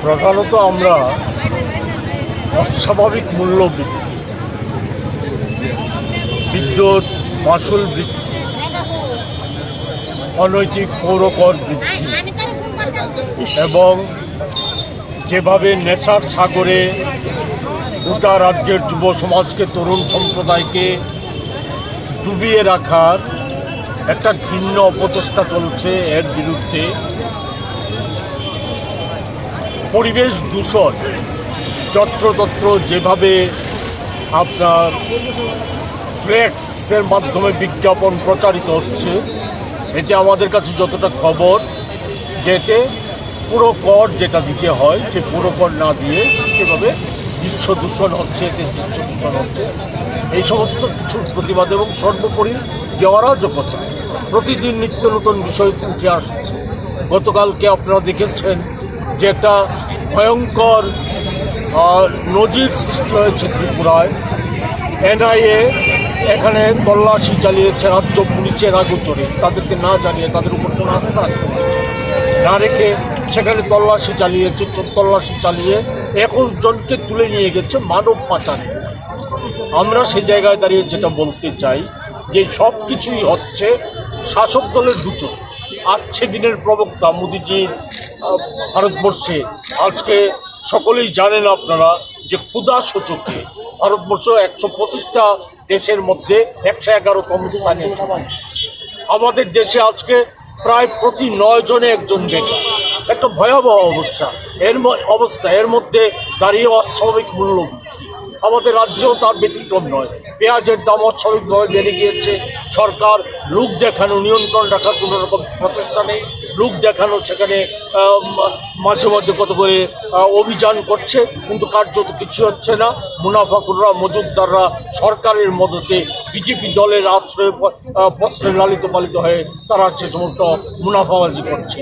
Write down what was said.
প্রধানত আমরা অস্বাভাবিক মূল্য বৃদ্ধি, বিদ্যুৎ মাশুল বৃদ্ধি, অনৈতিক পৌরকর বৃদ্ধি এবং যেভাবে নেশার সাগরে গোটা রাজ্যের যুব সমাজকে, তরুণ সম্প্রদায়কে ডুবিয়ে রাখার একটা ঘৃণ্য অপচেষ্টা চলছে। এর বিরুদ্ধে পরিবেশ দূষণ যত্রতত্র যেভাবে আপনার ফ্লেক্সের মাধ্যমে বিজ্ঞাপন প্রচারিত হচ্ছে, এতে আমাদের কাছে যতটা খবর যেতে পুরো কর যেটা দিতে হয় সে পুরো কর না দিয়ে সেভাবে দৃশ্য দূষণ হচ্ছে, এতে দৃশ্য দূষণ হচ্ছে। এই সমস্ত কিছুর প্রতিবাদ এবং সর্বোপরি যে অরাজকতা, প্রতিদিন নিত্য নতুন বিষয় উঠে আসছে। গতকালকে আপনারা দেখেছেন যে একটা ভয়ঙ্কর নজির সৃষ্টি হয়েছে ত্রিপুরায়। এনআইএ এখানে তল্লাশি চালিয়েছে রাজ্য পুলিশের আগোচরে, তাদেরকে না জানিয়ে, তাদের উপর কোনো আস্থা না রেখে সেখানে তল্লাশি চালিয়ে 21 জনকে তুলে নিয়ে গেছে মানব পাচার। আমরা সেই জায়গায় দাঁড়িয়ে যেটা বলতে চাই যে সব কিছুই হচ্ছে শাসক দলের দূষণ। আজকে দিনের প্রবক্তা মোদিজির ভারতবর্ষে আজকে সকলেই জানেন আপনারা যে ক্ষুধা সূচকে ভারতবর্ষ 125টা দেশের মধ্যে 111তম স্থানে। আমাদের দেশে আজকে প্রায় প্রতি 9 জনে একজন বেকার। একটা ভয়াবহ অবস্থা। এর মধ্যে দাঁড়িয়ে অস্বাভাবিক মূল্য বৃদ্ধি। আমাদের রাজ্যেও তার ব্যতিক্রম নয়। পেঁয়াজের দাম অস্বাভাবিকভাবে বেড়ে গিয়েছে। সরকার লোক দেখানো, নিয়ন্ত্রণ রাখার কোনো রকম প্রচেষ্টা নেই। লোক দেখানো, সেখানে মাঝে মাঝে কত করে অভিযান করছে, কিন্তু কার্যত কিছু হচ্ছে না। মুনাফাখোররা, মজুতদাররা সরকারের মদতে বিজেপি দলের আশ্রয় পত্রে লালিত পালিত হয়ে তারা সে সমস্ত মুনাফাবাজি করছে।